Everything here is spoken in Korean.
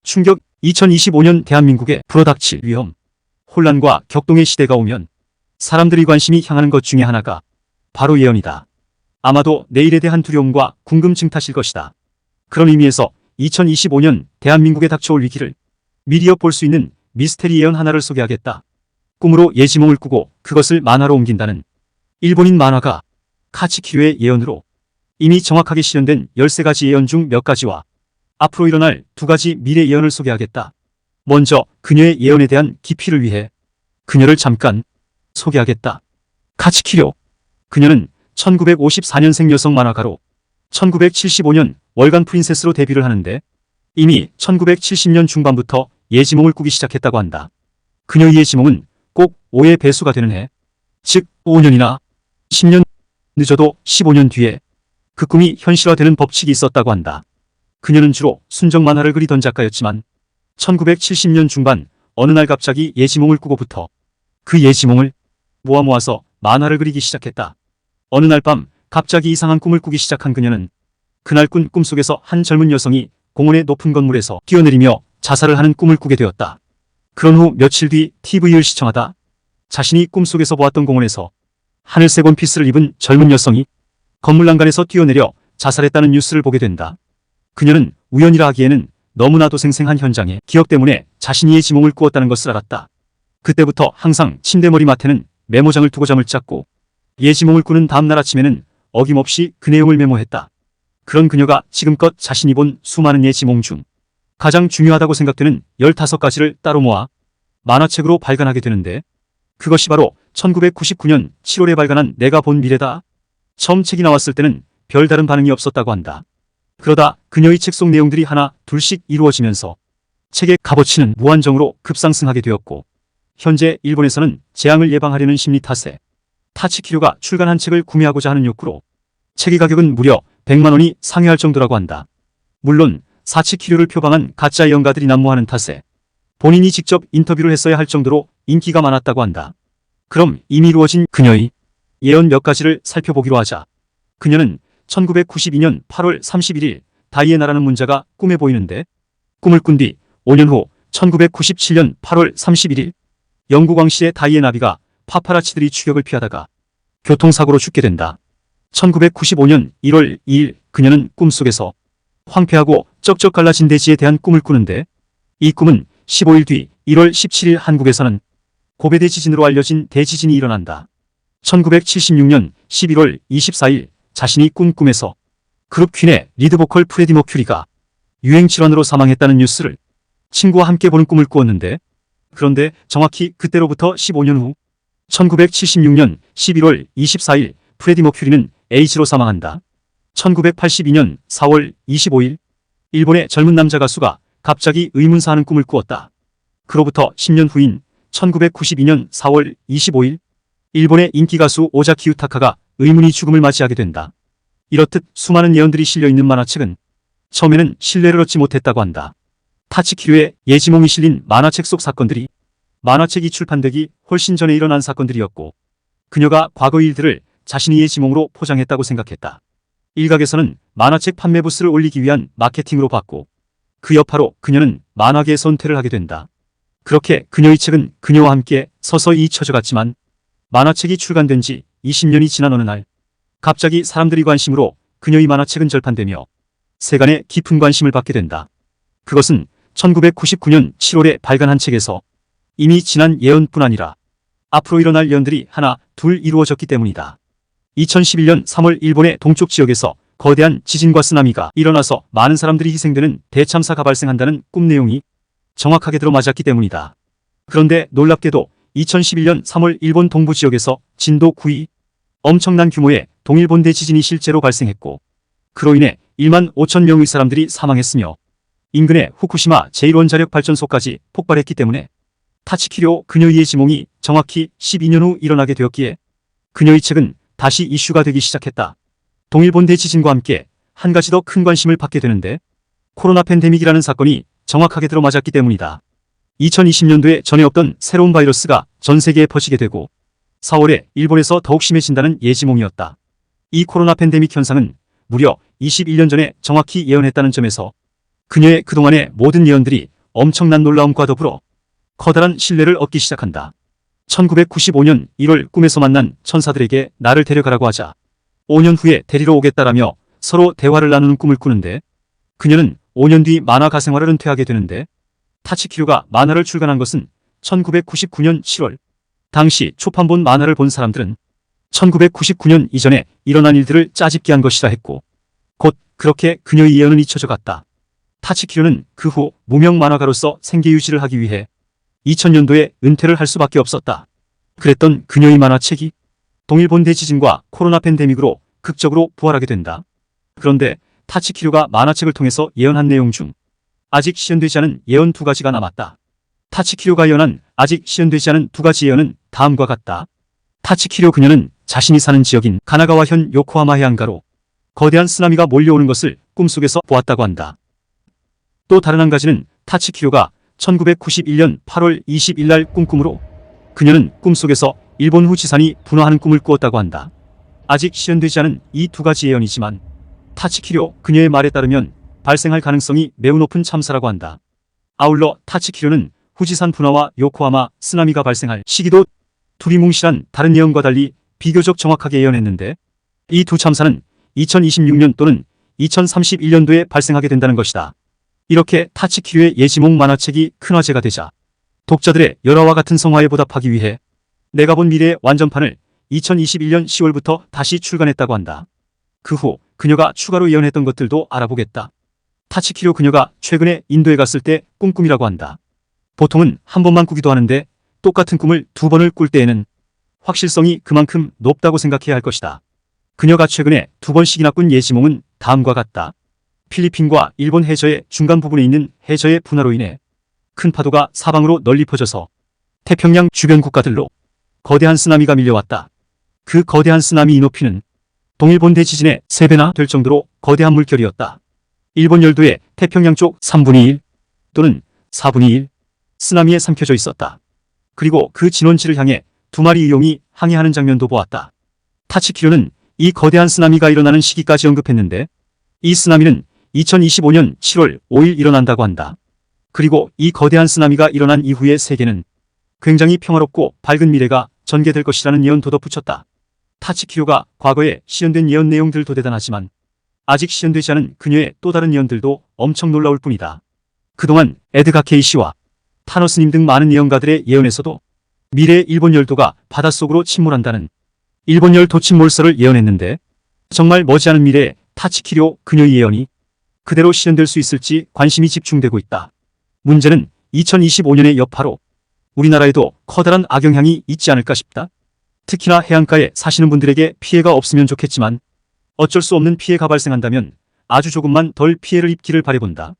충격. 2025년 대한민국에 불어닥칠 위험, 혼란과 격동의 시대가 오면 사람들의 관심이 향하는 것 중에 하나가 바로 예언이다. 아마도 내일에 대한 두려움과 궁금증 탓일 것이다. 그런 의미에서 2025년 대한민국에 닥쳐올 위기를 미리 엿볼 수 있는 미스테리 예언 하나를 소개하겠다. 꿈으로 예지몽을 꾸고 그것을 만화로 옮긴다는 일본인 만화가 카츠키류의 예언으로 이미 정확하게 실현된 13가지 예언 중 몇 가지와 앞으로 일어날 2가지 미래 예언을 소개하겠다. 먼저 그녀의 예언에 대한 깊이를 위해 그녀를 잠깐 소개하겠다. 카츠키류. 그녀는 1954년생 여성 만화가로 1975년 월간 프린세스로 데뷔를 하는데 이미 1970년 중반부터 예지몽을 꾸기 시작했다고 한다. 그녀의 예지몽은 꼭 5의 배수가 되는 해, 즉 5년이나 10년, 늦어도 15년 뒤에 그 꿈이 현실화되는 법칙이 있었다고 한다. 그녀는 주로 순정 만화를 그리던 작가였지만 1970년 중반 어느 날 갑자기 예지몽을 꾸고부터 그 예지몽을 모아서 만화를 그리기 시작했다. 어느 날 밤 갑자기 이상한 꿈을 꾸기 시작한 그녀는 그날 꾼 꿈속에서 한 젊은 여성이 공원의 높은 건물에서 뛰어내리며 자살을 하는 꿈을 꾸게 되었다. 그런 후 며칠 뒤 TV를 시청하다 자신이 꿈속에서 보았던 공원에서 하늘색 원피스를 입은 젊은 여성이 건물 난간에서 뛰어내려 자살했다는 뉴스를 보게 된다. 그녀는 우연이라 하기에는 너무나도 생생한 현장의 기억 때문에 자신이 예지몽을 꾸었다는 것을 알았다. 그때부터 항상 침대 머리맡에는 메모장을 두고 잠을 잤고 예지몽을 꾸는 다음날 아침에는 어김없이 그 내용을 메모했다. 그런 그녀가 지금껏 자신이 본 수많은 예지몽 중 가장 중요하다고 생각되는 15가지를 따로 모아 만화책으로 발간하게 되는데 그것이 바로 1999년 7월에 발간한 내가 본 미래다. 처음 책이 나왔을 때는 별다른 반응이 없었다고 한다. 그러다 그녀의 책 속 내용들이 하나 둘씩 이루어지면서 책의 값어치는 무한정으로 급상승하게 되었고 현재 일본에서는 재앙을 예방하려는 심리 탓에 타치키류가 출간한 책을 구매하고자 하는 욕구로 책의 가격은 무려 100만 원이 상회할 정도라고 한다. 물론 사치키류를 표방한 가짜 예언가들이 난무하는 탓에 본인이 직접 인터뷰를 했어야 할 정도로 인기가 많았다고 한다. 그럼 이미 이루어진 그녀의 예언 몇 가지를 살펴보기로 하자. 그녀는 1992년 8월 31일 다이애나라는 문자가 꿈에 보이는데 꿈을 꾼 뒤 5년 후 1997년 8월 31일 영국 왕실의 다이애나비가 파파라치들이 추격을 피하다가 교통사고로 죽게 된다. 1995년 1월 2일 그녀는 꿈속에서 황폐하고 쩍쩍 갈라진 대지에 대한 꿈을 꾸는데 이 꿈은 15일 뒤 1월 17일 한국에서는 고베 대지진으로 알려진 대지진이 일어난다. 1976년 11월 24일 자신이 꾼 꿈에서 그룹 퀸의 리드 보컬 프레디 머큐리가 유행 질환으로 사망했다는 뉴스를 친구와 함께 보는 꿈을 꾸었는데 그런데 정확히 그때로부터 15년 후 1976년 11월 24일 프레디 머큐리는 에이즈로 사망한다. 1982년 4월 25일 일본의 젊은 남자 가수가 갑자기 의문사하는 꿈을 꾸었다. 그로부터 10년 후인 1992년 4월 25일 일본의 인기 가수 오자키 유타카가 의문의 죽음을 맞이하게 된다. 이렇듯 수많은 예언들이 실려있는 만화책은 처음에는 신뢰를 얻지 못했다고 한다. 타치키류의 예지몽이 실린 만화책 속 사건들이 만화책이 출판되기 훨씬 전에 일어난 사건들이었고 그녀가 과거 일들을 자신의 예지몽으로 포장했다고 생각했다. 일각에서는 만화책 판매 부스를 올리기 위한 마케팅으로 봤고 그 여파로 그녀는 만화계에서 은퇴를 하게 된다. 그렇게 그녀의 책은 그녀와 함께 서서히 잊혀져갔지만 만화책이 출간된 지 20년이 지난 어느 날 갑자기 사람들의 관심으로 그녀의 만화책은 절판되며 세간의 깊은 관심을 받게 된다. 그것은 1999년 7월에 발간한 책에서 이미 지난 예언뿐 아니라 앞으로 일어날 예언들이 하나 둘 이루어졌기 때문이다. 2011년 3월 일본의 동쪽 지역에서 거대한 지진과 쓰나미가 일어나서 많은 사람들이 희생되는 대참사가 발생한다는 꿈 내용이 정확하게 들어맞았기 때문이다. 그런데 놀랍게도 2011년 3월 일본 동부 지역에서 진도 9의 엄청난 규모의 동일본 대지진이 실제로 발생했고 그로 인해 1만 5천 명의 사람들이 사망했으며 인근의 후쿠시마 제1원자력발전소까지 폭발했기 때문에 타치키료 그녀의 예지몽이 정확히 12년 후 일어나게 되었기에 그녀의 책은 다시 이슈가 되기 시작했다. 동일본 대지진과 함께 한 가지 더 큰 관심을 받게 되는데 코로나 팬데믹이라는 사건이 정확하게 들어맞았기 때문이다. 2020년도에 전에 없던 새로운 바이러스가 전 세계에 퍼지게 되고 4월에 일본에서 더욱 심해진다는 예지몽이었다. 이 코로나 팬데믹 현상은 무려 21년 전에 정확히 예언했다는 점에서 그녀의 그동안의 모든 예언들이 엄청난 놀라움과 더불어 커다란 신뢰를 얻기 시작한다. 1995년 1월 꿈에서 만난 천사들에게 나를 데려가라고 하자 5년 후에 데리러 오겠다라며 서로 대화를 나누는 꿈을 꾸는데, 그녀는 5년 뒤 만화 가생활을 은퇴하게 되는데, 타치키료가 만화를 출간한 것은 1999년 7월. 당시 초판본 만화를 본 사람들은 1999년 이전에 일어난 일들을 짜집기 한 것이라 했고, 곧 그렇게 그녀의 예언은 잊혀져 갔다. 타치키료는 그 후 무명 만화가로서 생계 유지를 하기 위해 2000년도에 은퇴를 할 수밖에 없었다. 그랬던 그녀의 만화책이 동일본 대지진과 코로나 팬데믹으로 극적으로 부활하게 된다. 그런데 타치키료가 만화책을 통해서 예언한 내용 중 아직 실현되지 않은 예언 2가지가 남았다. 타치키료가 예언한 아직 실현되지 않은 2가지 예언은 다음과 같다. 타치키료 그녀는 자신이 사는 지역인 가나가와현 요코하마 해안가로 거대한 쓰나미가 몰려오는 것을 꿈속에서 보았다고 한다. 또 다른 한 가지는 타치키료가 1991년 8월 20일 날 꿈꾸므로 그녀는 꿈속에서 일본 후지산이 분화하는 꿈을 꾸었다고 한다. 아직 실현되지 않은 이 2가지 예언이지만 타치키료 그녀의 말에 따르면 발생할 가능성이 매우 높은 참사라고 한다. 아울러 타치키료는 후지산 분화와 요코하마 쓰나미가 발생할 시기도 두리뭉실한 다른 예언과 달리 비교적 정확하게 예언했는데, 이 두 참사는 2026년 또는 2031년도에 발생하게 된다는 것이다. 이렇게 타치키료의 예지몽 만화책이 큰 화제가 되자 독자들의 열화와 같은 성화에 보답하기 위해 내가 본 미래의 완전판을 2021년 10월부터 다시 출간했다고 한다. 그 후 그녀가 추가로 예언했던 것들도 알아보겠다. 타치키료 그녀가 최근에 인도에 갔을 때 꾼 꿈이라고 한다. 보통은 한 번만 꾸기도 하는데 똑같은 꿈을 2번을 꿀 때에는 확실성이 그만큼 높다고 생각해야 할 것이다. 그녀가 최근에 2번씩이나 꾼 예지몽은 다음과 같다. 필리핀과 일본 해저의 중간 부분에 있는 해저의 분화로 인해 큰 파도가 사방으로 널리 퍼져서 태평양 주변 국가들로 거대한 쓰나미가 밀려왔다. 그 거대한 쓰나미의 높이는 동일본 대지진의 3배나 될 정도로 거대한 물결이었다. 일본 열도의 태평양 쪽 3분의 1 또는 4분의 1 쓰나미에 삼켜져 있었다. 그리고 그 진원지를 향해 2마리 의용이 항해하는 장면도 보았다. 타치키료는 이 거대한 쓰나미가 일어나는 시기까지 언급했는데, 이 쓰나미는 2025년 7월 5일 일어난다고 한다. 그리고 이 거대한 쓰나미가 일어난 이후의 세계는 굉장히 평화롭고 밝은 미래가 전개될 것이라는 예언도 덧붙였다. 타치키료가 과거에 실현된 예언 내용들도 대단하지만 아직 실현되지 않은 그녀의 또 다른 예언들도 엄청 놀라울 뿐이다. 그동안 에드가 케이시와 타너스님 등 많은 예언가들의 예언에서도 미래의 일본 열도가 바닷속으로 침몰한다는 일본 열도 침몰설을 예언했는데, 정말 머지않은 미래에 타치키료 그녀의 예언이 그대로 실현될 수 있을지 관심이 집중되고 있다. 문제는 2025년의 여파로 우리나라에도 커다란 악영향이 있지 않을까 싶다. 특히나 해안가에 사시는 분들에게 피해가 없으면 좋겠지만 어쩔 수 없는 피해가 발생한다면 아주 조금만 덜 피해를 입기를 바라본다.